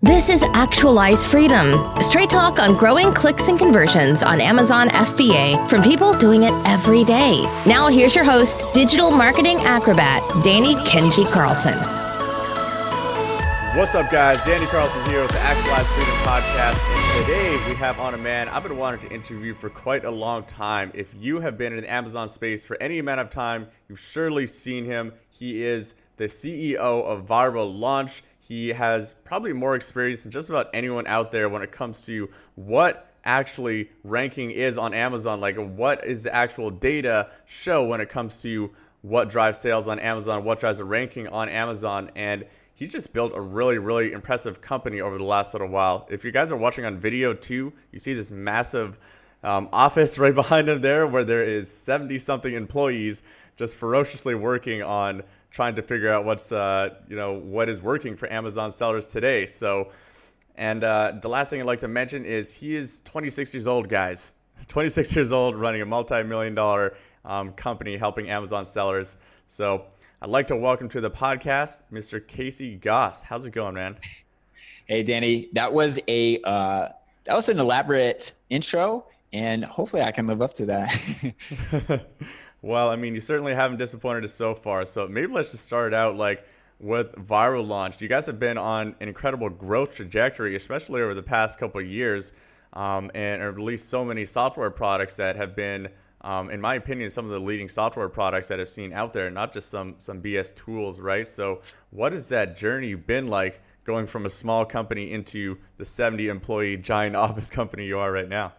This is Actualize Freedom, straight talk on growing clicks and conversions on Amazon FBA from people doing it every day. Now here's your host, digital marketing acrobat, Danny Kenji Carlson. What's up, guys? Danny Carlson here with the Actualize Freedom podcast. And today we have on a man I've been wanting to interview for quite a long time. If you have been in the Amazon space for any amount of time, you've surely seen him. He is the CEO of Viral Launch. He has probably more experience than just about anyone out there when it comes to what actually ranking is on Amazon. Like, what is the actual data show when it comes to what drives sales on Amazon, what drives a ranking on Amazon. And he just built a really impressive company over the last little while. If you guys are watching on video too, you see this massive office right behind him there where there is 70-something employees just ferociously working on trying to figure out what is working for Amazon sellers today. So, and the last thing I'd like to mention is he is 26 years old, guys. 26 years old, running a multi-million-dollar company helping Amazon sellers. So I'd like to welcome to the podcast, Mr. Casey Gauss. How's it going, man? Hey, Danny. That was an elaborate intro, and hopefully I can live up to that. Well, I mean, you certainly haven't disappointed us so far. So maybe let's just start out with Viral Launch. You guys have been on an incredible growth trajectory, especially over the past couple of years, and released so many software products that have been, in my opinion, some of the leading software products that I've seen out there, not just some BS tools, right? So what has that journey been like going from a small company into the 70-employee giant office company you are right now?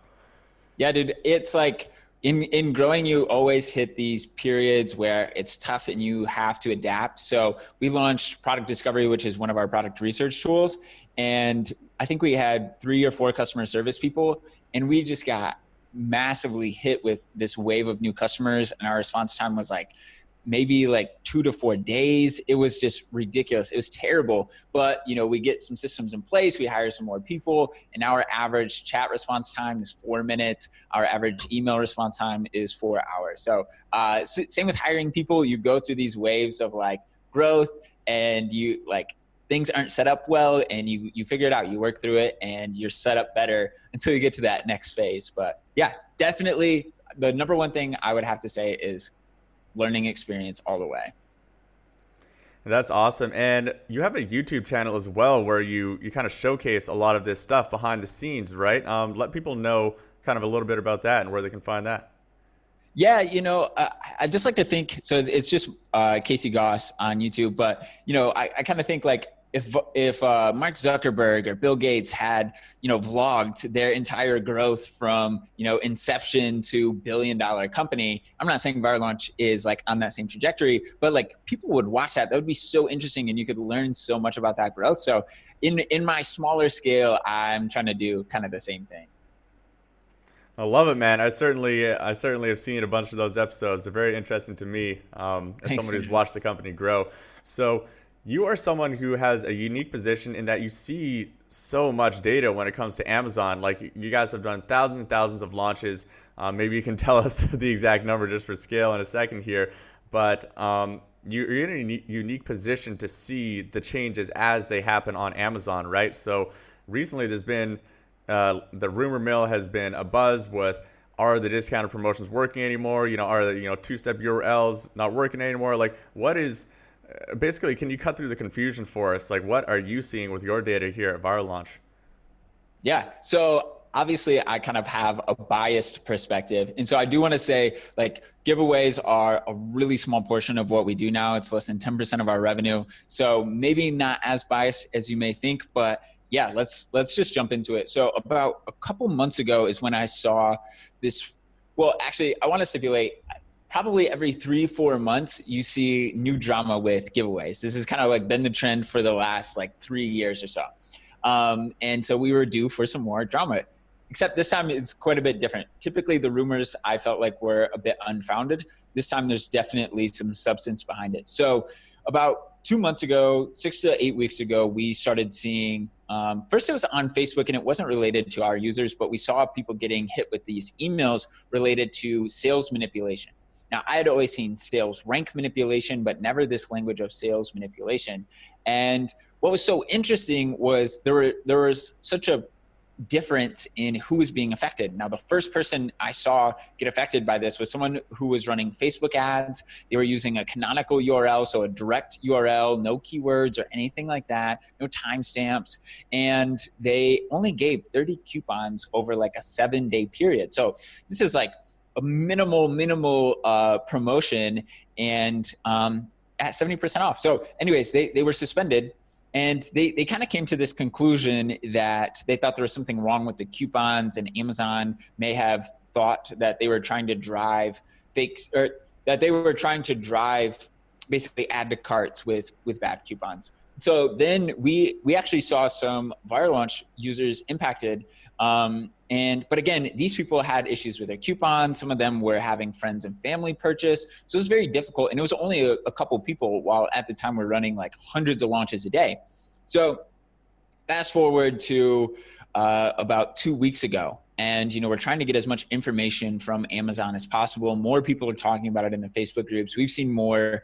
Yeah, dude, it's like, in growing, you always hit these periods where it's tough and you have to adapt. So we launched Product Discovery, which is one of our product research tools. And I think we had 3 or 4 customer service people, and we just got massively hit with this wave of new customers. And our response time was maybe 2 to 4 days. It was just ridiculous. It was terrible. But, we get some systems in place. We hire some more people. And now our average chat response time is 4 minutes. Our average email response time is 4 hours. So same with hiring people. You go through these waves of growth, and you things aren't set up well, and you figure it out. You work through it, and you're set up better until you get to that next phase. But yeah, definitely the number one thing I would have to say is learning experience all the way. That's awesome. And you have a YouTube channel as well where you kind of showcase a lot of this stuff behind the scenes, right? Let people know kind of a little bit about that and where they can find that. Yeah, I just like to think, so it's just Casey Gauss on YouTube, but I kind of think if Mark Zuckerberg or Bill Gates had, vlogged their entire growth from, inception to billion-dollar company, I'm not saying Viral Launch is on that same trajectory, but people would watch that. That would be so interesting, and you could learn so much about that growth. So in my smaller scale, I'm trying to do kind of the same thing. I love it, man. I certainly have seen a bunch of those episodes. They're very interesting to me as someone who's watched the company grow. So you are someone who has a unique position in that you see so much data when it comes to Amazon. You guys have done thousands and thousands of launches. Maybe you can tell us the exact number just for scale in a second here. But you're in a unique position to see the changes as they happen on Amazon, right? So recently there's been the rumor mill has been a buzz with, are the discounted promotions working anymore? Are the two-step URLs not working anymore? What is basically, can you cut through the confusion for us? What are you seeing with your data here at Viral Launch? Yeah. So obviously I kind of have a biased perspective. And so I do want to say giveaways are a really small portion of what we do now. It's less than 10% of our revenue. So maybe not as biased as you may think, but yeah, let's just jump into it. So about a couple months ago is when I saw this. Well, actually, I want to stipulate, probably every 3-4 months, you see new drama with giveaways. This has kind of been the trend for the last 3 years or so. And so we were due for some more drama, except this time it's quite a bit different. Typically the rumors I felt were a bit unfounded. This time there's definitely some substance behind it. So about 2 months ago, 6 to 8 weeks ago, we started seeing, first it was on Facebook and it wasn't related to our users, but we saw people getting hit with these emails related to sales manipulation. Now, I had always seen sales rank manipulation, but never this language of sales manipulation. And what was so interesting was there was such a difference in who was being affected. Now, the first person I saw get affected by this was someone who was running Facebook ads. They were using a canonical URL, so a direct URL, no keywords or anything like that, no timestamps. And they only gave 30 coupons over like a 7-day period. So this is like a minimal promotion and at 70% off. So anyways, they were suspended. And they kind of came to this conclusion that they thought there was something wrong with the coupons, and Amazon may have thought that they were trying to drive fakes, or that they were trying to drive basically add to carts with bad coupons. So then we actually saw some viral launch users impacted. But again, these people had issues with their coupons. Some of them were having friends and family purchase. So it was very difficult. And it was only a couple people, while at the time we're running like hundreds of launches a day. So fast forward to about 2 weeks ago. And, we're trying to get as much information from Amazon as possible. More people are talking about it in the Facebook groups. We've seen more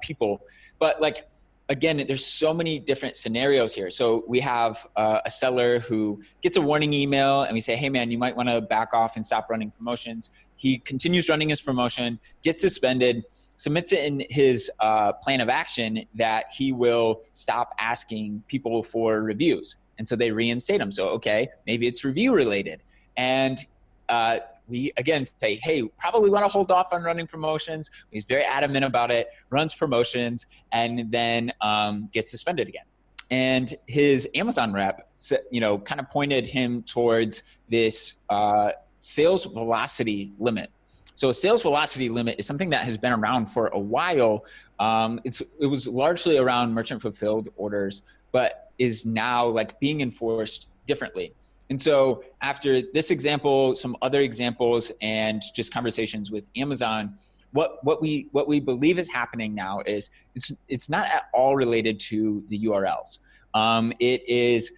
people, but like, again, there's so many different scenarios here. So we have a seller who gets a warning email and we say, hey man, you might want to back off and stop running promotions. He continues running his promotion, gets suspended, submits it in his plan of action that he will stop asking people for reviews. And so they reinstate him. So, okay, maybe it's review related. And we again say, hey, probably want to hold off on running promotions. He's very adamant about it, runs promotions, and then gets suspended again. And his Amazon rep, kind of pointed him towards this sales velocity limit. So a sales velocity limit is something that has been around for a while. It was largely around merchant fulfilled orders, but is now like being enforced differently. And so after this example, some other examples, and just conversations with Amazon, what we believe is happening now is it's not at all related to the URLs. It is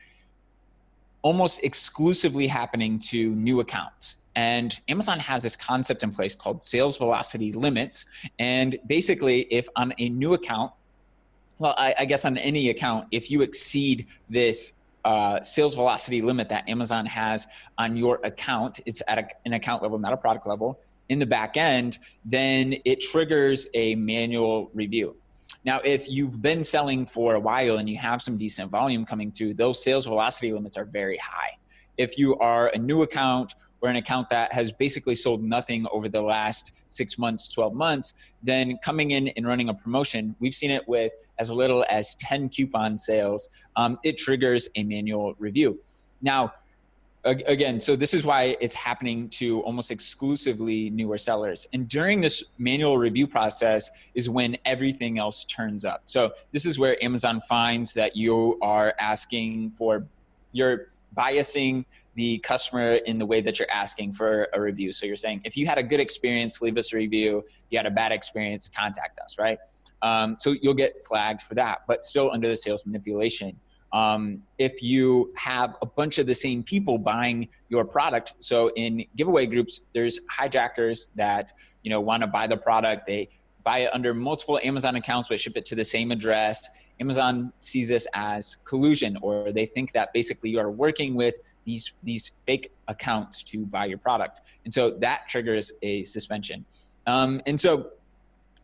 almost exclusively happening to new accounts. And Amazon has this concept in place called sales velocity limits. And basically, if on a new account, well, I guess on any account, if you exceed this sales velocity limit that Amazon has on your account, it's at an account level, not a product level, in the back end, then it triggers a manual review. Now, if you've been selling for a while and you have some decent volume coming through, those sales velocity limits are very high. If you are a new account or an account that has basically sold nothing over the last 6 months, 12 months, then coming in and running a promotion, we've seen it with as little as 10 coupon sales, it triggers a manual review. Now, again, so this is why it's happening to almost exclusively newer sellers. And during this manual review process is when everything else turns up. So this is where Amazon finds that you are asking for, you're biasing the customer in the way that you're asking for a review. So you're saying, if you had a good experience, leave us a review. If you had a bad experience, contact us, right? So you'll get flagged for that, but still under the sales manipulation. If you have a bunch of the same people buying your product, so in giveaway groups, there's hijackers that, want to buy the product. They buy it under multiple Amazon accounts, but ship it to the same address. Amazon sees this as collusion, or they think that basically you are working with these fake accounts to buy your product. And so that triggers a suspension. And so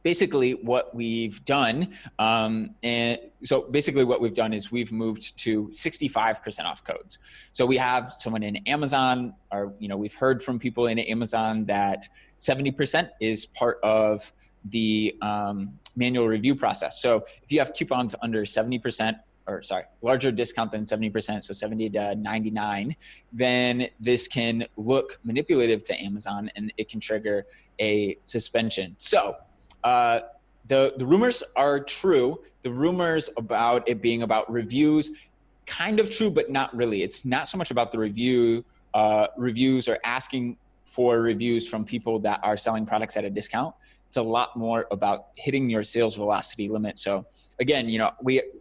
basically what we've done, is we've moved to 65% off codes. So we have someone in Amazon, or, we've heard from people in Amazon that 70% is part of the manual review process. So if you have coupons under 70%, larger discount than 70%, so 70 to 99, then this can look manipulative to Amazon and it can trigger a suspension. So the rumors are true. The rumors about it being about reviews, kind of true, but not really. It's not so much about the reviews or asking for reviews from people that are selling products at a discount. It's a lot more about hitting your sales velocity limit. So again,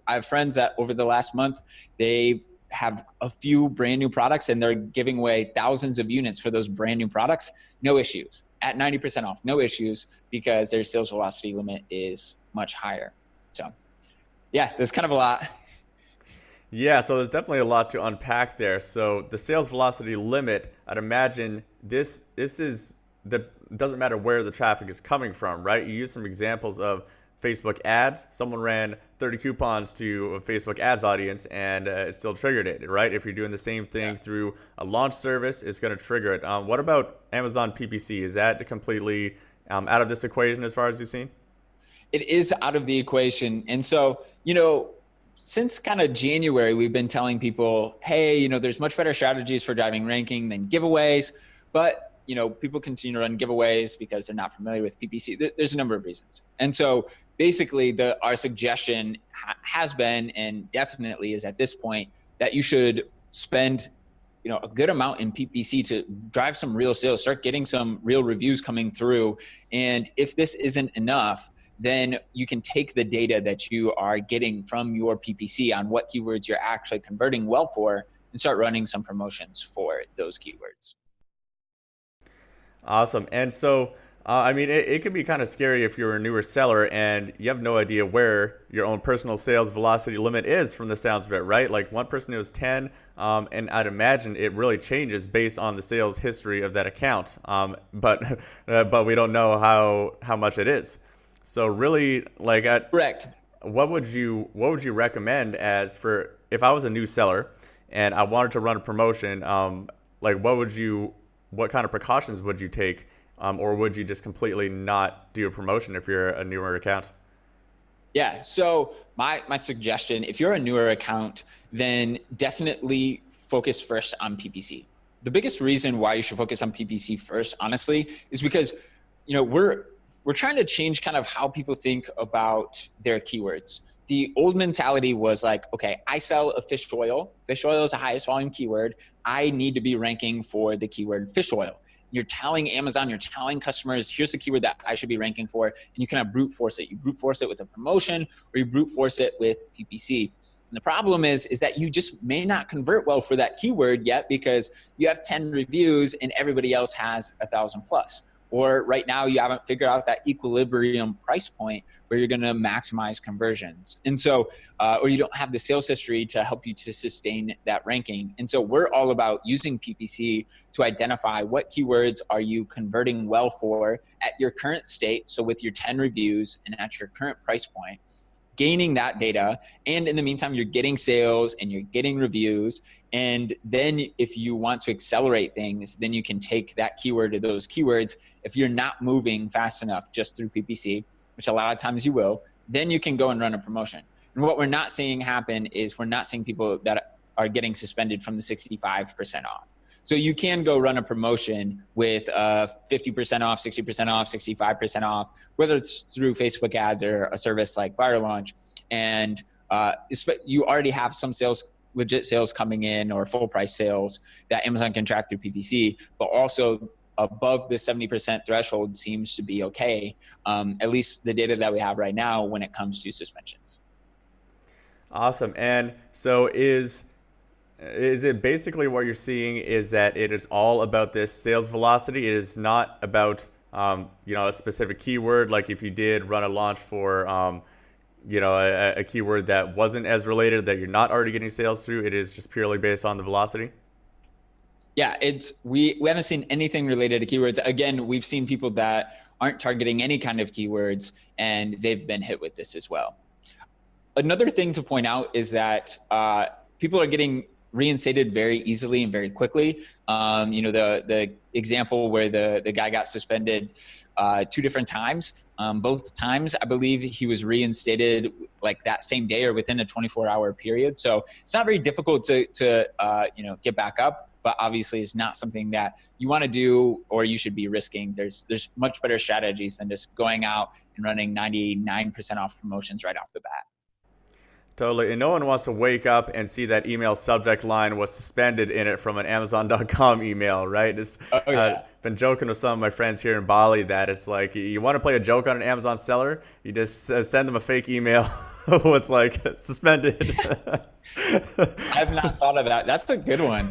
I have friends that over the last month, they have a few brand new products and they're giving away thousands of units for those brand new products. No issues. At 90% off, no issues, because their sales velocity limit is much higher. So yeah, there's kind of a lot. Yeah, so there's definitely a lot to unpack there. So the sales velocity limit, I'd imagine this is the doesn't matter where the traffic is coming from, right? You use some examples of Facebook ads. Someone ran 30 coupons to a Facebook ads audience and it still triggered it, right? If you're doing the same thing through a launch service, it's going to trigger it. What about Amazon PPC? Is that completely out of this equation as far as you've seen? It is out of the equation. And so, since kind of January, we've been telling people, hey, there's much better strategies for driving ranking than giveaways. But, people continue to run giveaways because they're not familiar with PPC. There's a number of reasons. And so basically our suggestion has been, and definitely is at this point, that you should spend a good amount in PPC to drive some real sales, start getting some real reviews coming through. And if this isn't enough, then you can take the data that you are getting from your PPC on what keywords you're actually converting well for and start running some promotions for those keywords. Awesome. And so, it can be kind of scary if you're a newer seller and you have no idea where your own personal sales velocity limit is from the sounds of it, right? Like one person knows 10, and I'd imagine it really changes based on the sales history of that account. But we don't know how much it is. So really, Correct. What would you recommend as for if I was a new seller and I wanted to run a promotion? What kind of precautions would you take, or would you just completely not do a promotion if you're a newer account? Yeah. So my suggestion, if you're a newer account, then definitely focus first on PPC. The biggest reason why you should focus on PPC first, honestly, is because we're trying to change kind of how people think about their keywords. The old mentality was like, okay, I sell a fish oil. Fish oil is the highest volume keyword. I need to be ranking for the keyword fish oil. You're telling Amazon, you're telling customers, here's the keyword that I should be ranking for. And you kind of brute force it. You brute force it with a promotion, or you brute force it with PPC. And the problem is that you just may not convert well for that keyword yet because you have 10 reviews and everybody else has 1,000 plus. Or right now you haven't figured out that equilibrium price point where you're going to maximize conversions. And so, or you don't have the sales history to help you to sustain that ranking. And so we're all about using PPC to identify what keywords are you converting well for at your current state. So with your 10 reviews and at your current price point, gaining that data. And in the meantime, you're getting sales and you're getting reviews. And then if you want to accelerate things, then you can take that keyword or those keywords. If you're not moving fast enough just through PPC, which a lot of times you will, then you can go and run a promotion. And what we're not seeing happen is we're not seeing people that are getting suspended from the 65% off. So you can go run a promotion with 50% off, 60% off, 65% off, whether it's through Facebook ads or a service like Fire Launch. And you already have some sales, legit sales coming in or full price sales that Amazon can track through PPC, but also above the 70% threshold seems to be okay. At least the data that we have right now when it comes to suspensions. Awesome. And so is it basically what you're seeing is that it is all about this sales velocity? It is not about a specific keyword. Like if you did run a launch for a keyword that wasn't as related, that you're not already getting sales through, it is just purely based on the velocity? Yeah, we haven't seen anything related to keywords. Again, we've seen people that aren't targeting any kind of keywords and they've been hit with this as well. Another thing to point out is that people are getting reinstated very easily and very quickly. The example where the guy got suspended 2 different times. Both times, I believe he was reinstated like that same day or within a 24-hour period. So it's not very difficult to get back up, but obviously it's not something that you want to do or you should be risking. There's much better strategies than just going out and running 99% off promotions right off the bat. Totally. And no one wants to wake up and see that email subject line was suspended in it from an Amazon.com email, right? Been joking with some of my friends here in Bali that it's like, you want to play a joke on an Amazon seller, you just send them a fake email with like suspended. I have not thought of that. That's a good one.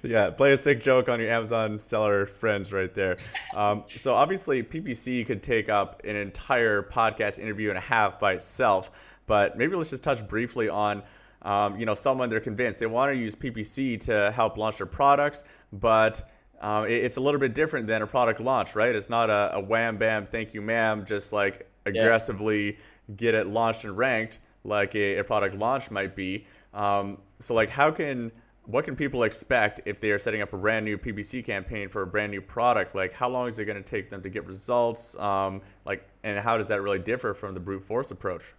Yeah, play a sick joke on your Amazon seller friends right there. So obviously PPC could take up an entire podcast interview and a half by itself. But maybe let's just touch briefly on someone, they're convinced they want to use PPC to help launch their products, but it's a little bit different than a product launch, right? It's not a wham, bam, thank you, ma'am, just like aggressively get it launched and ranked like a product launch might be. So like what can people expect if they are setting up a brand new PPC campaign for a brand new product? Like how long is it going to take them to get results? And how does that really differ from the brute force approach?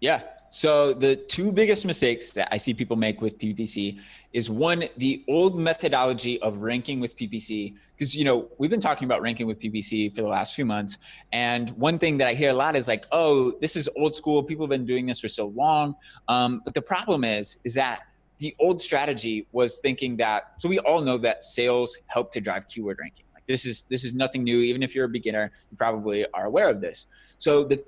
Yeah. So the two biggest mistakes that I see people make with PPC is one, the old methodology of ranking with PPC, because, we've been talking about ranking with PPC for the last few months. And one thing that I hear a lot is like, oh, this is old school. People have been doing this for so long. But the problem is that the old strategy was thinking that, so we all know that sales help to drive keyword ranking. Like this is nothing new. Even if you're a beginner, you probably are aware of this. So the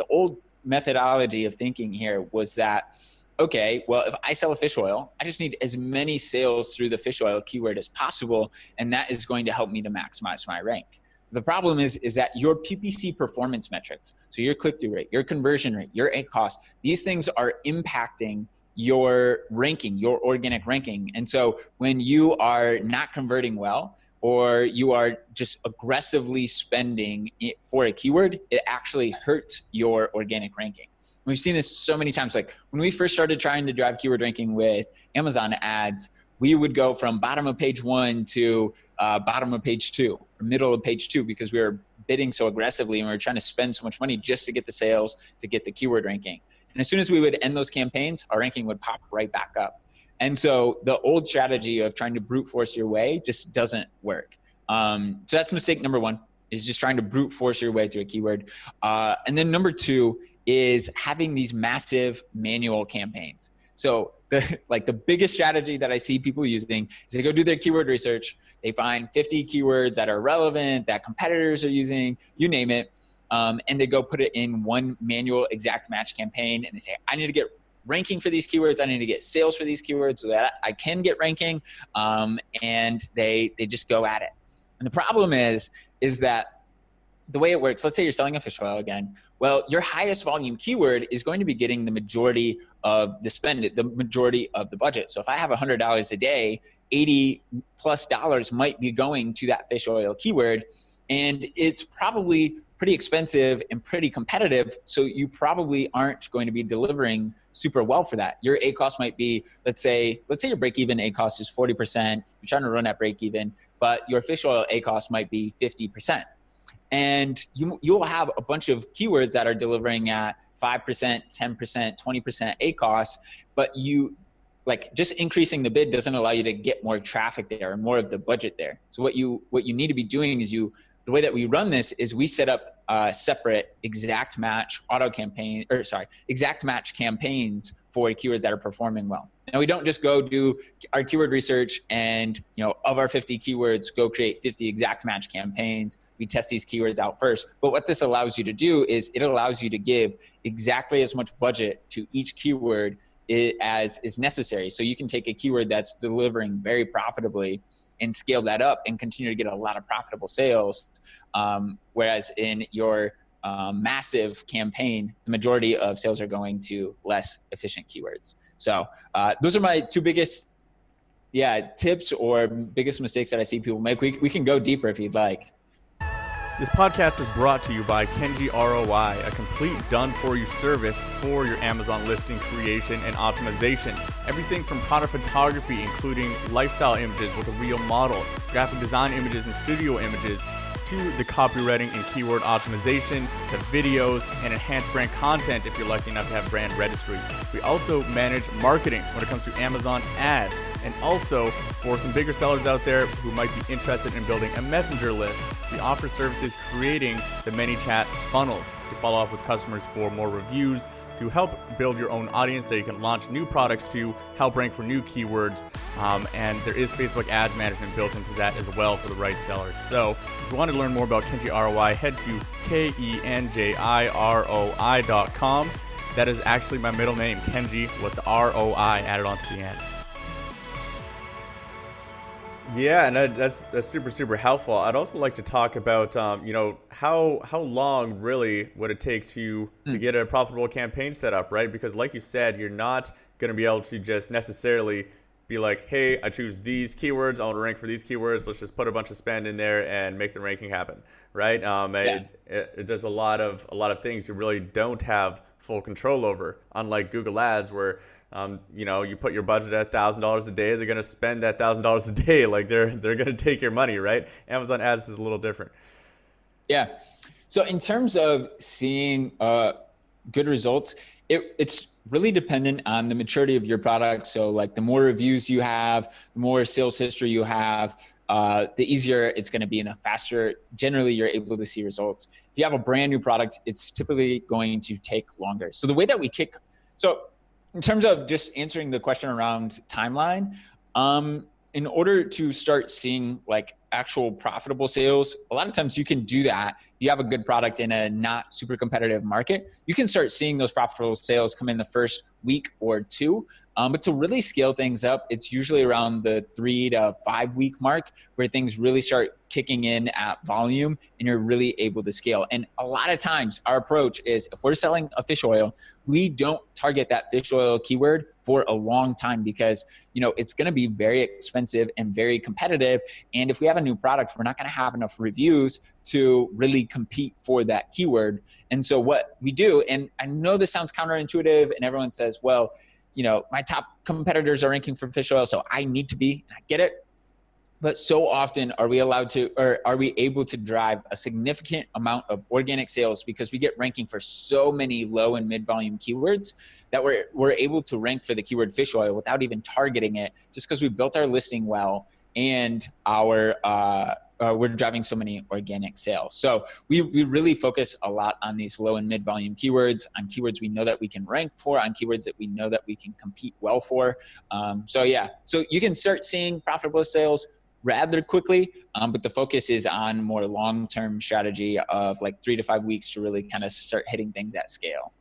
old methodology of thinking here was that, okay, well, if I sell a fish oil, I just need as many sales through the fish oil keyword as possible, and that is going to help me to maximize my rank. The problem is that your PPC performance metrics, so your click-through rate, your conversion rate, your ACoS, these things are impacting your ranking, your organic ranking. And so when you are not converting well, or you are just aggressively spending it for a keyword, it actually hurts your organic ranking. We've seen this so many times. Like when we first started trying to drive keyword ranking with Amazon ads, we would go from bottom of page 1 to bottom of page 2, or middle of page 2, because we were bidding so aggressively and we were trying to spend so much money just to get the sales, to get the keyword ranking. And as soon as we would end those campaigns, our ranking would pop right back up. And so the old strategy of trying to brute force your way just doesn't work. So that's mistake number one, is just trying to brute force your way to a keyword. And then number two is having these massive manual campaigns. So the biggest strategy that I see people using is they go do their keyword research. They find 50 keywords that are relevant, that competitors are using, you name it. And they go put it in one manual exact match campaign. And they say, I need to get ranking for these keywords. I need to get sales for these keywords so that I can get ranking. And they just go at it. And the problem is that the way it works, let's say you're selling a fish oil again. Well, your highest volume keyword is going to be getting the majority of the spend, the majority of the budget. So if I have $100 a day, $80+ might be going to that fish oil keyword. And it's probably pretty expensive and pretty competitive. So you probably aren't going to be delivering super well for that. Your ACoS might be, let's say your break-even ACoS is 40%. You're trying to run at break-even, but your fish oil ACoS might be 50%. And you'll have a bunch of keywords that are delivering at 5%, 10%, 20% ACoS, but just increasing the bid doesn't allow you to get more traffic there and more of the budget there. So what you need to be doing is the way that we run this is we set up separate exact match campaigns for keywords that are performing well. Now we don't just go do our keyword research and, of our 50 keywords, go create 50 exact match campaigns. We test these keywords out first. But what this allows you to do is it allows you to give exactly as much budget to each keyword as is necessary. So you can take a keyword that's delivering very profitably and scale that up and continue to get a lot of profitable sales. Whereas in your massive campaign, the majority of sales are going to less efficient keywords. So those are my two biggest tips or biggest mistakes that I see people make. We can go deeper if you'd like. This podcast is brought to you by Kenji ROI, a complete done-for-you service for your Amazon listing creation and optimization. Everything from product photography, including lifestyle images with a real model, graphic design images and studio images, to the copywriting and keyword optimization, to videos and enhanced brand content if you're lucky enough to have brand registry. We also manage marketing when it comes to Amazon ads. And also, for some bigger sellers out there who might be interested in building a messenger list, we offer services creating the ManyChat funnels to follow up with customers for more reviews, to help build your own audience that you can launch new products to, help rank for new keywords, and there is Facebook ads management built into that as well for the right sellers. So if you want to learn more about Kenji ROI, head to KenjiROI.com. That is actually my middle name, Kenji, with the ROI added onto the end. Yeah, and that's super, super helpful. I'd also like to talk about, how long really would it take to get a profitable campaign set up, right? Because like you said, you're not going to be able to just necessarily be like, hey, I choose these keywords, I want to rank for these keywords, let's just put a bunch of spend in there and make the ranking happen, right? It does a lot of things you really don't have full control over, unlike Google Ads, where you put your budget at $1,000 a day, they're going to spend that $1,000 a day. Like they're going to take your money, right? Amazon Ads is a little different. Yeah. So in terms of seeing good results, it's really dependent on the maturity of your product. So like the more reviews you have, the more sales history you have, the easier it's going to be and the faster generally you're able to see results. If you have a brand new product, it's typically going to take longer. So the way that so in terms of just answering the question around timeline, in order to start seeing like actual profitable sales, a lot of times you can do that. You have a good product in a not super competitive market, you can start seeing those profitable sales come in the first week or two. But to really scale things up, it's usually around the 3 to 5 week mark where things really start kicking in at volume and you're really able to scale. And a lot of times our approach is if we're selling a fish oil, we don't target that fish oil keyword for a long time because, it's going to be very expensive and very competitive. And if we have a new product, we're not going to have enough reviews to really compete for that keyword. And so what we do, and I know this sounds counterintuitive and everyone says, well, my top competitors are ranking for fish oil, so I need to be, and I get it. But so often are we able to drive a significant amount of organic sales because we get ranking for so many low and mid volume keywords that we're able to rank for the keyword fish oil without even targeting it, just because we built our listing well and we're driving so many organic sales. So we really focus a lot on these low and mid volume keywords, on keywords we know that we can rank for, on keywords that we know that we can compete well for. So you can start seeing profitable sales rather quickly, but the focus is on more long-term strategy of like 3 to 5 weeks to really kind of start hitting things at scale.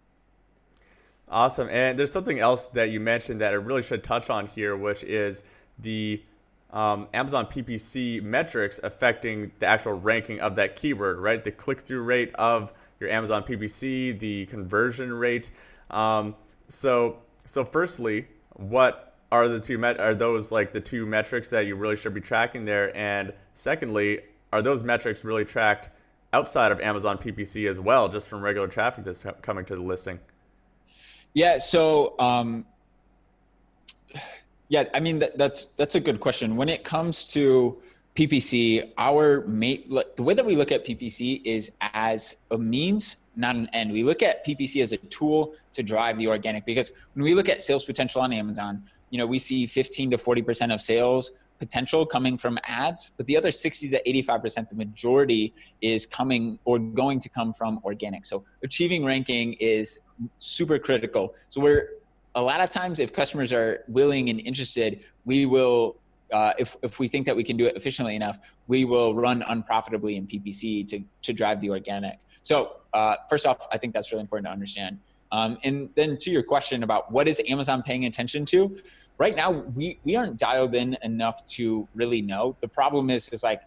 Awesome. And there's something else that you mentioned that I really should touch on here, which is the Amazon PPC metrics affecting the actual ranking of that keyword, right? The click-through rate of your Amazon PPC, the conversion rate. So firstly, what are those like the two metrics that you really should be tracking there? And secondly, are those metrics really tracked outside of Amazon PPC as well, just from regular traffic that's coming to the listing? Yeah. So, I mean, that's a good question. When it comes to PPC, the way that we look at PPC is as a means, not an end. We look at PPC as a tool to drive the organic, because when we look at sales potential on Amazon, we see 15 to 40% of sales potential coming from ads, but the other 60 to 85%, the majority is coming or going to come from organic. So achieving ranking is super critical. So a lot of times if customers are willing and interested, we will, if we think that we can do it efficiently enough, we will run unprofitably in PPC to drive the organic. So first off, I think that's really important to understand. And then to your question about what is Amazon paying attention to, right now we aren't dialed in enough to really know. The problem is like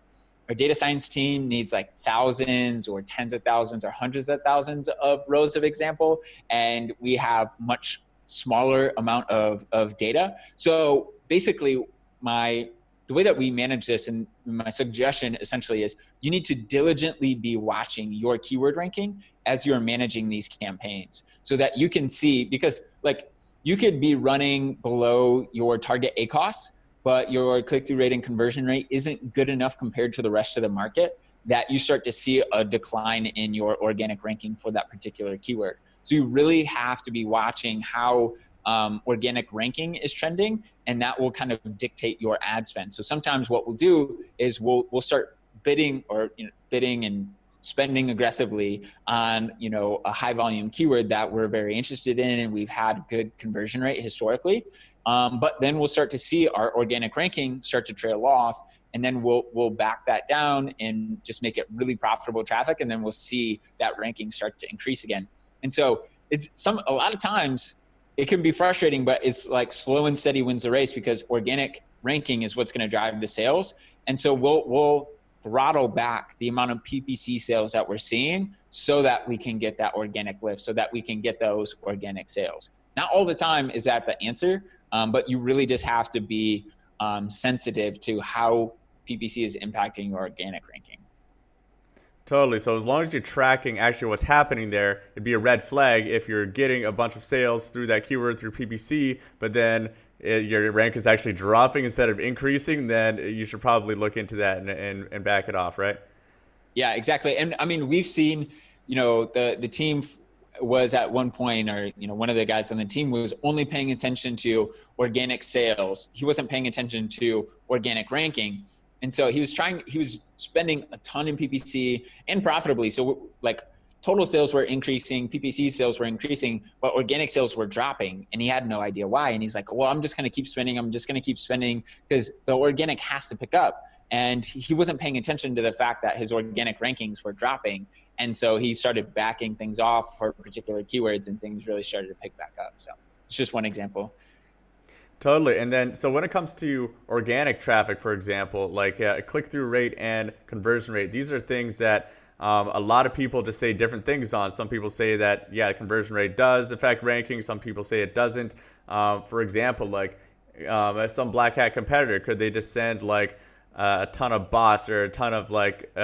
our data science team needs like thousands or tens of thousands or hundreds of thousands of rows of example, and we have much smaller amount of data. So basically the way that we manage this, and my suggestion essentially is you need to diligently be watching your keyword ranking as you're managing these campaigns so that you can see, because like you could be running below your target ACoS, but your click-through rate and conversion rate isn't good enough compared to the rest of the market, that you start to see a decline in your organic ranking for that particular keyword. So you really have to be watching how organic ranking is trending, and that will kind of dictate your ad spend. So sometimes what we'll do is we'll start bidding and spending aggressively on a high volume keyword that we're very interested in and we've had good conversion rate historically. But then we'll start to see our organic ranking start to trail off, and then we'll back that down and just make it really profitable traffic, and then we'll see that ranking start to increase again. And so a lot of times it can be frustrating, but it's like slow and steady wins the race, because organic ranking is what's going to drive the sales. And so we'll throttle back the amount of PPC sales that we're seeing so that we can get that organic lift, so that we can get those organic sales. Not all the time is that the answer, but you really just have to be sensitive to how PPC is impacting your organic ranking. Totally. So as long as you're tracking actually what's happening there, it'd be a red flag if you're getting a bunch of sales through that keyword through PPC, but then your rank is actually dropping instead of increasing, then you should probably look into that and back it off, right? Yeah, exactly. And I mean, we've seen, the team was at one point, or, one of the guys on the team was only paying attention to organic sales. He wasn't paying attention to organic ranking. And so he was spending a ton in PPC and profitably. So like total sales were increasing, PPC sales were increasing, but organic sales were dropping, and he had no idea why. And he's like, well, I'm just going to keep spending because the organic has to pick up. And he wasn't paying attention to the fact that his organic rankings were dropping. And so he started backing things off for particular keywords, and things really started to pick back up. So it's just one example. Totally. And then, so when it comes to organic traffic, for example, like click-through rate and conversion rate, these are things that a lot of people just say different things on. Some people say that, yeah, conversion rate does affect ranking. Some people say it doesn't. For example, like some black hat competitor, could they just send like a ton of bots or a ton of like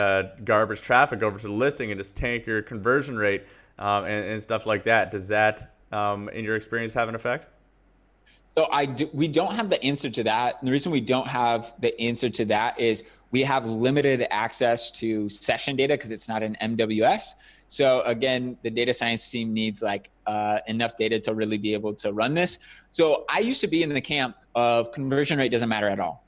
garbage traffic over to the listing and just tank your conversion rate and stuff like that? Does that, in your experience, have an effect? So we don't have the answer to that. And the reason we don't have the answer to that is we have limited access to session data because it's not an MWS. So again, the data science team needs like enough data to really be able to run this. So I used to be in the camp of conversion rate doesn't matter at all.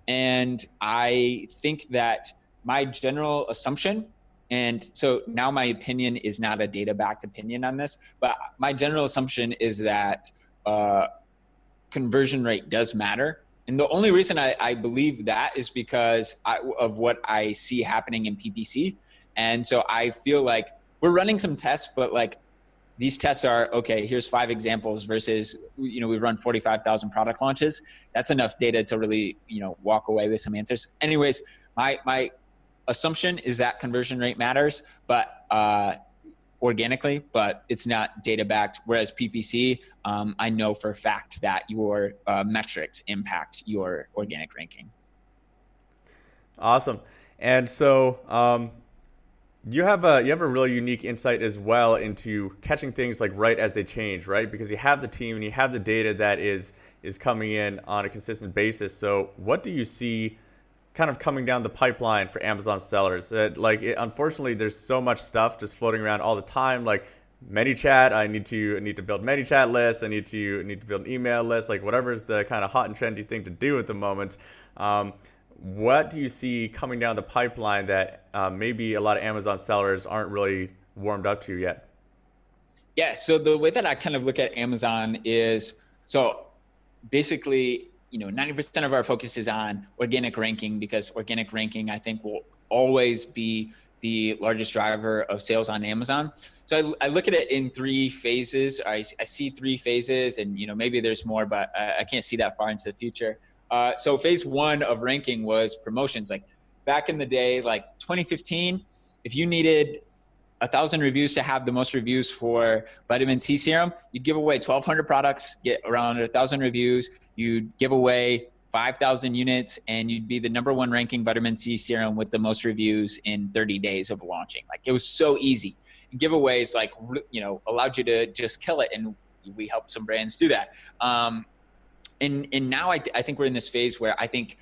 And I think that my general assumption, and so now my opinion is not a data-backed opinion on this, but my general assumption is that conversion rate does matter. And the only reason I believe that is because of what I see happening in PPC. And so I feel like we're running some tests, but like these tests are, okay, here's 5 examples versus, we've run 45,000 product launches. That's enough data to really, walk away with some answers. Anyways, my assumption is that conversion rate matters, but organically, but it's not data backed. Whereas PPC, I know for a fact that your metrics impact your organic ranking. Awesome. And so you have a really unique insight as well into catching things like right as they change, right? Because you have the team and you have the data that is coming in on a consistent basis. So what do you see kind of coming down the pipeline for Amazon sellers? Unfortunately, there's so much stuff just floating around all the time. Like ManyChat, I need to build ManyChat lists. I need to build an email list. Like whatever is the kind of hot and trendy thing to do at the moment. What do you see coming down the pipeline that maybe a lot of Amazon sellers aren't really warmed up to yet? Yeah. So the way that I kind of look at Amazon is, so basically, 90% of our focus is on organic ranking, because organic ranking, I think, will always be the largest driver of sales on Amazon. So I look at it in 3 phases. I see 3 phases, and maybe there's more, but I can't see that far into the future. So phase 1 of ranking was promotions. Like back in the day, like 2015, if you needed 1,000 reviews to have the most reviews for vitamin C serum, you'd give away 1,200 products, get around 1,000 reviews. You'd give away 5,000 units, and you'd be the #1 ranking vitamin C serum with the most reviews in 30 days of launching. Like it was so easy. And giveaways allowed you to just kill it, and we helped some brands do that. And now I think we're in this phase where I think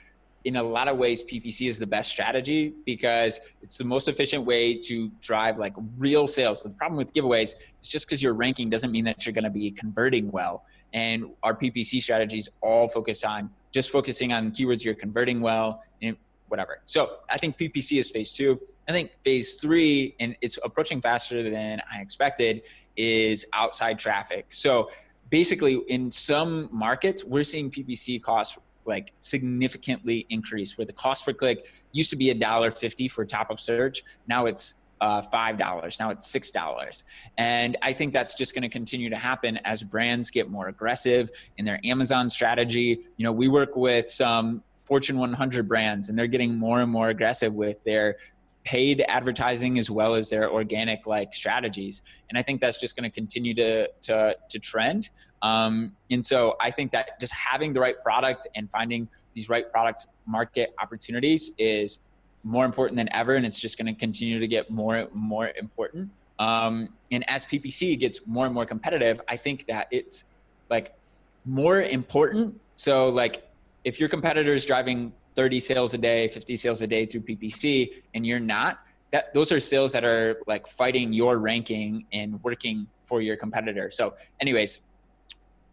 in a lot of ways, PPC is the best strategy because it's the most efficient way to drive like real sales. The problem with giveaways is just because you're ranking doesn't mean that you're going to be converting well. And our PPC strategies all focusing on keywords you're converting well and whatever. So I think PPC is phase 2. I think phase 3, and it's approaching faster than I expected, is outside traffic. So basically in some markets, we're seeing PPC costs like significantly increase, where the cost per click used to be $1.50 for top of search. Now it's $5. Now it's $6. And I think that's just going to continue to happen as brands get more aggressive in their Amazon strategy. We work with some Fortune 100 brands, and they're getting more and more aggressive with their paid advertising as well as their organic like strategies. And I think that's just going to continue to trend. And so I think that just having the right product and finding these right product market opportunities is more important than ever. And it's just going to continue to get more and more important. And as PPC gets more and more competitive, I think that it's like more important. So like if your competitor is driving 30 sales a day, 50 sales a day through PPC, and you're not, those are sales that are like fighting your ranking and working for your competitor. So anyways,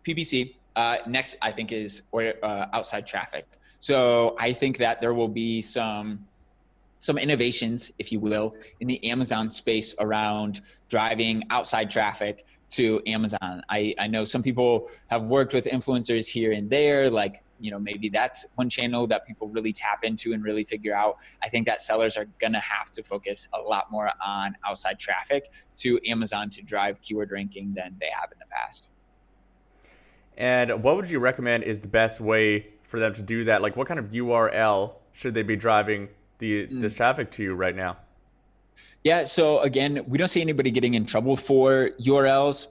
PPC, next I think is outside traffic. So I think that there will be some innovations, if you will, in the Amazon space around driving outside traffic to Amazon. I know some people have worked with influencers here and there, like, maybe that's one channel that people really tap into and really figure out. I think that sellers are gonna have to focus a lot more on outside traffic to Amazon to drive keyword ranking than they have in the past. And what would you recommend is the best way for them to do that? Like, what kind of URL should they be driving this traffic to right now? Yeah. So again, we don't see anybody getting in trouble for URLs.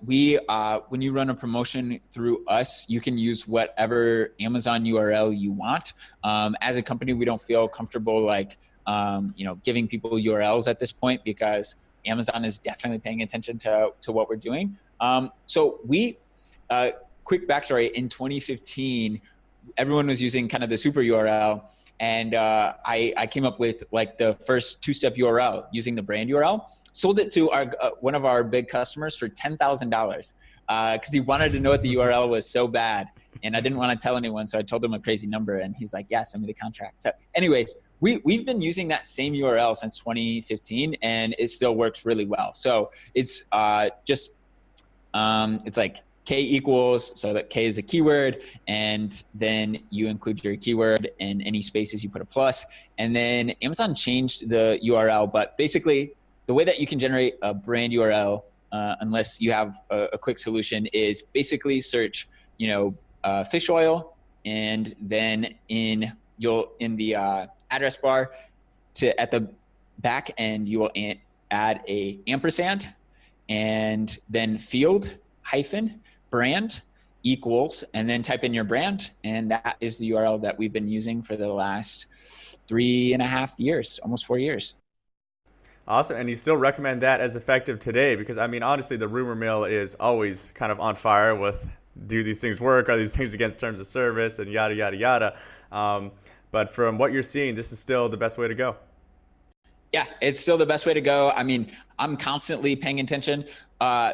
When you run a promotion through us, you can use whatever Amazon URL you want. As a company, we don't feel comfortable giving people URLs at this point because Amazon is definitely paying attention to what we're doing. So quick backstory, in 2015, everyone was using kind of the super URL. And I came up with like the first two-step URL using the brand URL, sold it to one of our big customers for $10,000 because he wanted to know what the URL was so bad. And I didn't want to tell anyone, so I told him a crazy number and he's like, yeah, send me the contract. So anyways, we've been using that same URL since 2015 and it still works really well. So it's it's like K equals, so that K is a keyword, and then you include your keyword and any spaces you put a plus. And then Amazon changed the URL, but basically the way that you can generate a brand URL, unless you have a quick solution, is basically search, fish oil, and then in the address bar at the back end, you will add a ampersand and then field hyphen brand equals, and then type in your brand. And that is the URL that we've been using for the last 3.5 years, almost 4 years. Awesome. And you still recommend that as effective today? Because I mean, honestly, the rumor mill is always kind of on fire with, do these things work? Are these things against terms of service and yada, yada, yada. But from what you're seeing, this is still the best way to go. Yeah, it's still the best way to go. I mean, I'm constantly paying attention.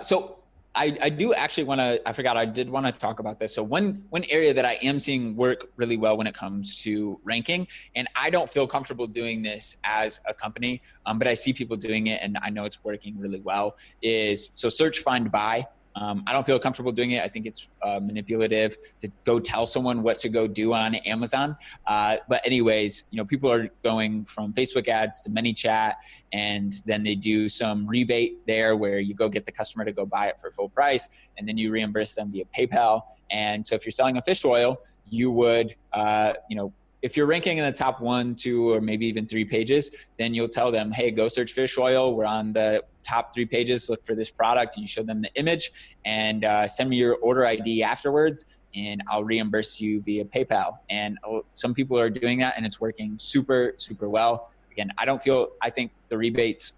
So I do actually I did want to talk about this. So one area that I am seeing work really well when it comes to ranking, and I don't feel comfortable doing this as a company, but I see people doing it and I know it's working really well, is so search, find, buy. I don't feel comfortable doing it. I think it's manipulative to go tell someone what to go do on Amazon. But anyways, people are going from Facebook ads to ManyChat, and then they do some rebate there where you go get the customer to go buy it for full price, and then you reimburse them via PayPal. And so if you're selling a fish oil, you would, if you're ranking in the top 1, 2, or maybe even 3 pages, then you'll tell them, hey, go search fish oil. We're on the top 3 pages. Look for this product. And you show them the image and send me your order ID afterwards, and I'll reimburse you via PayPal. And some people are doing that and it's working super, super well. Again, I think the rebates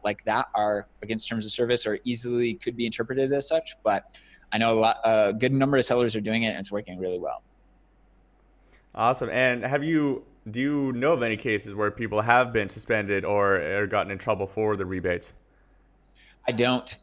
like that are against terms of service or easily could be interpreted as such, but I know a good number of sellers are doing it and it's working really well. Awesome. And do you know of any cases where people have been suspended or gotten in trouble for the rebates? I don't.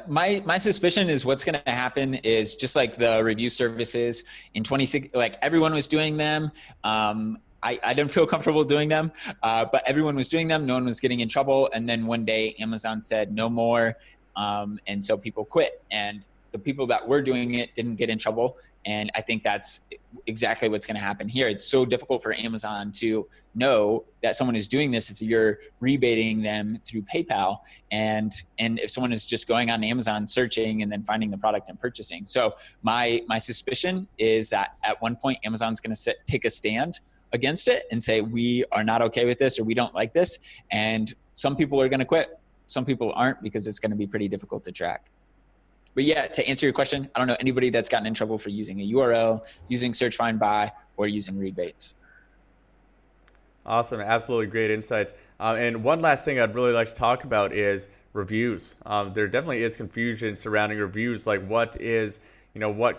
My suspicion is what's going to happen is just like the review services in 2016, like everyone was doing them. I didn't feel comfortable doing them, but everyone was doing them. No one was getting in trouble. And then one day Amazon said no more. And so people quit, and the people that were doing it didn't get in trouble. And I think that's exactly what's going to happen here. It's so difficult for Amazon to know that someone is doing this if you're rebating them through PayPal, and if someone is just going on Amazon searching and then finding the product and purchasing. So my suspicion is that at one point Amazon's going to take a stand against it and say, we are not okay with this, or we don't like this. And some people are going to quit. Some people aren't, because it's going to be pretty difficult to track. But yeah, to answer your question, I don't know anybody that's gotten in trouble for using a URL, using search, find, buy, or using rebates. Awesome. Absolutely great insights. And one last thing I'd really like to talk about is reviews. There definitely is confusion surrounding reviews. Like, what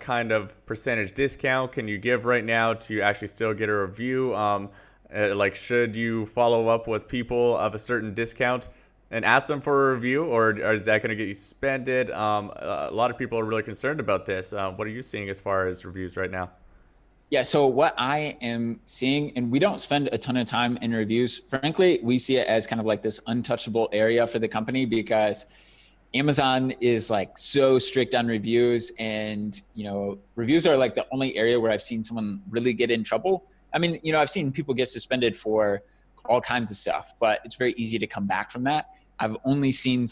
kind of percentage discount can you give right now to actually still get a review? Like, should you follow up with people of a certain discount and ask them for a review, or is that going to get you suspended? A lot of people are really concerned about this. What are you seeing as far as reviews right now? Yeah, so what I am seeing, and we don't spend a ton of time in reviews. Frankly, we see it as kind of like this untouchable area for the company, because Amazon is like so strict on reviews, and reviews are like the only area where I've seen someone really get in trouble. I mean, I've seen people get suspended for all kinds of stuff, but it's very easy to come back from that. I've only seen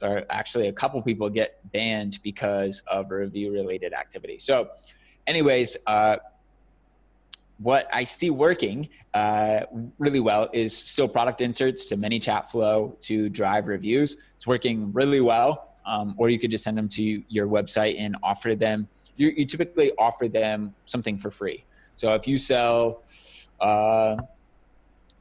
a couple people get banned because of review related activity. So anyways, what I see working really well is still product inserts to ManyChat flow to drive reviews. It's working really well. Or you could just send them to your website and offer them. You typically offer them something for free. So if you sell a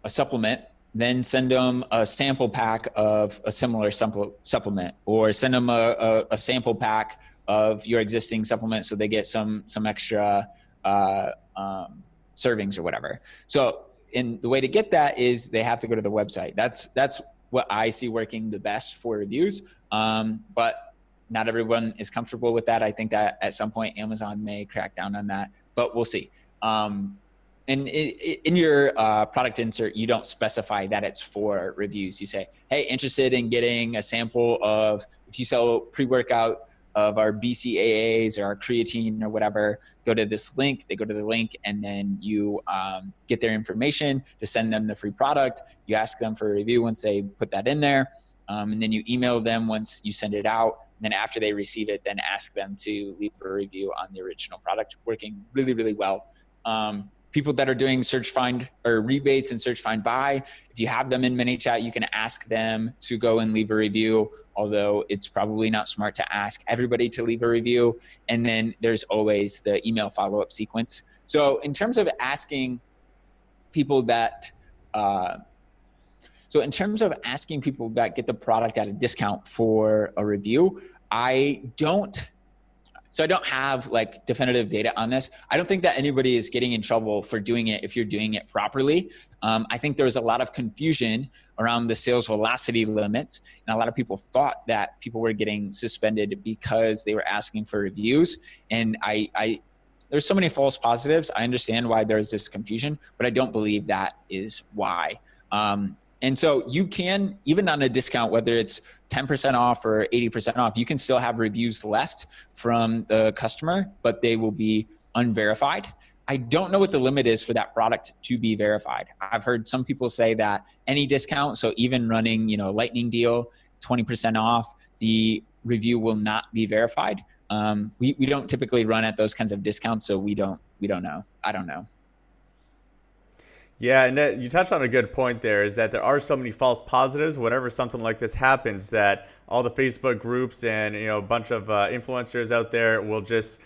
supplement, then send them a sample pack of a similar supplement, or send them a sample pack of your existing supplement, so they get some extra servings or whatever. So the way to get that is they have to go to the website. That's what I see working the best for reviews. But not everyone is comfortable with that. I think that at some point Amazon may crack down on that, but we'll see. And in your product insert, you don't specify that it's for reviews. You say, hey, interested in getting a sample of, if you sell pre-workout of our BCAAs or our creatine or whatever, go to this link. They go to the link, and then you get their information to send them the free product. You ask them for a review once they put that in there. And then you email them once you send it out. And then after they receive it, then ask them to leave a review on the original product. Working really, really well. People that are doing search, find, or rebates and search, find, buy, if you have them in ManyChat, you can ask them to go and leave a review, although it's probably not smart to ask everybody to leave a review. And then there's always the email follow-up sequence. So in terms of asking people that, get the product at a discount for a review, I don't have like definitive data on this. I don't think that anybody is getting in trouble for doing it if you're doing it properly. I think there was a lot of confusion around the sales velocity limits, and a lot of people thought that people were getting suspended because they were asking for reviews. And there's so many false positives. I understand why there's this confusion, but I don't believe that is why. And so you can, even on a discount, whether it's 10% off or 80% off, you can still have reviews left from the customer, but they will be unverified. I don't know what the limit is for that product to be verified. I've heard some people say that any discount, so even running, lightning deal, 20% off, the review will not be verified. We don't typically run at those kinds of discounts, so we don't know. I don't know. Yeah, and you touched on a good point there, is that there are so many false positives whenever something like this happens, that all the Facebook groups and a bunch of influencers out there will just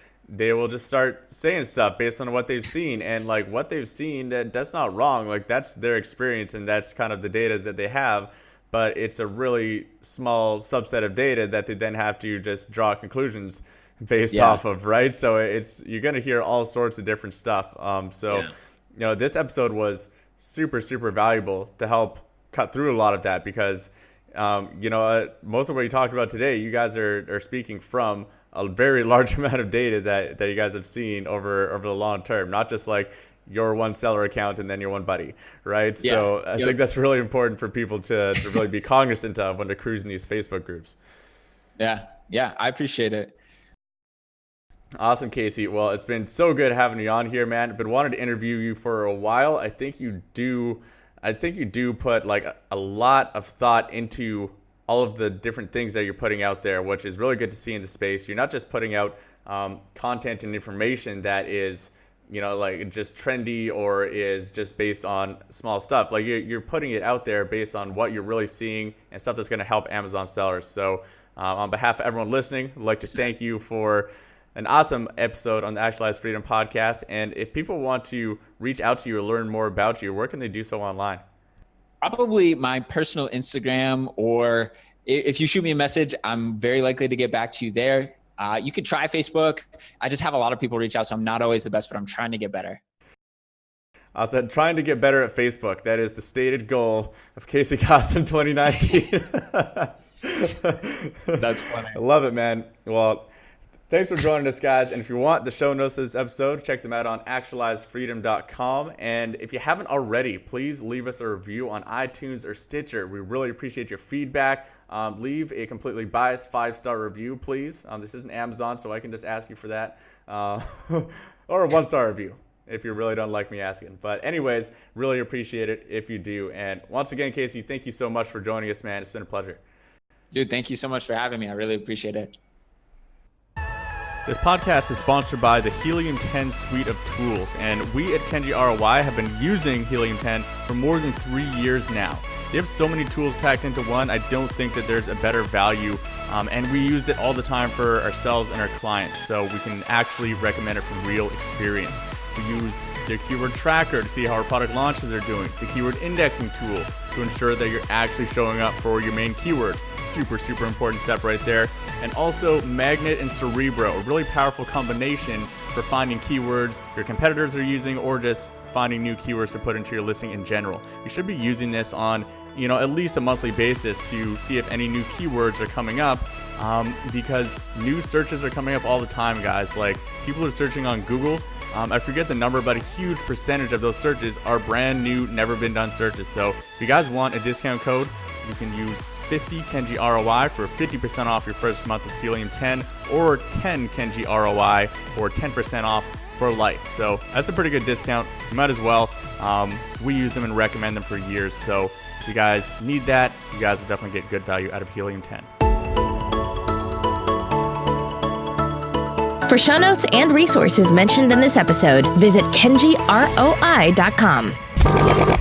start saying stuff based on what they've seen, and like what they've seen, that's not wrong. Like, that's their experience and that's kind of the data that they have, but it's a really small subset of data that they then have to just draw conclusions based off of, right? So you're going to hear all sorts of different stuff. This episode was super, super valuable to help cut through a lot of that, because, most of what you talked about today, you guys are speaking from a very large amount of data that you guys have seen over the long term, not just like your one seller account and then your one buddy, right? Yeah. So I think that's really important for people to really be cognizant of when they're cruising these Facebook groups. Yeah, I appreciate it. Awesome, Casey. Well, it's been so good having you on here, man. I've been wanting to interview you for a while. I think you do put like a lot of thought into all of the different things that you're putting out there, which is really good to see in the space. You're not just putting out content and information that is like just trendy or is just based on small stuff. Like you're putting it out there based on what you're really seeing and stuff that's going to help Amazon sellers. So on behalf of everyone listening, I'd like to thank you for an awesome episode on the Actualize Freedom podcast. And if people want to reach out to you or learn more about you, where can they do so online? Probably my personal Instagram, or if you shoot me a message, I'm very likely to get back to you there. You could try Facebook. I just have a lot of people reach out, so I'm not always the best, but I'm trying to get better. I said trying to get better at Facebook. That is the stated goal of Casey Gauss in 2019. That's funny. I love it, man. Well, thanks for joining us, guys. And if you want the show notes of this episode, check them out on actualizefreedom.com. And if you haven't already, please leave us a review on iTunes or Stitcher. We really appreciate your feedback. Leave a completely biased 5-star review, please. This isn't Amazon, so I can just ask you for that. Or a 1-star review if you really don't like me asking. But anyways, really appreciate it if you do. And once again, Casey, thank you so much for joining us, man. It's been a pleasure. Dude, thank you so much for having me. I really appreciate it. This podcast is sponsored by the Helium 10 suite of tools, and we at Kenji ROI have been using Helium 10 for more than 3 years now. They have so many tools packed into one, I don't think that there's a better value, and we use it all the time for ourselves and our clients, so we can actually recommend it from real experience. We use their keyword tracker to see how our product launches are doing, the keyword indexing tool to ensure that you're actually showing up for your main keywords. Super, super important step right there. And also Magnet and Cerebro, a really powerful combination for finding keywords your competitors are using or just finding new keywords to put into your listing in general. You should be using this on, at least a monthly basis to see if any new keywords are coming up, because new searches are coming up all the time, guys. Like people are searching on Google. I forget the number, but a huge percentage of those searches are brand new, never been done searches. So if you guys want a discount code, you can use 50 Kenji ROI for 50% off your first month of Helium 10, or 10 Kenji ROI for 10% off for life. So that's a pretty good discount. You might as well. We use them and recommend them for years. So if you guys need that, you guys will definitely get good value out of Helium 10. For show notes and resources mentioned in this episode, visit kenjiroi.com.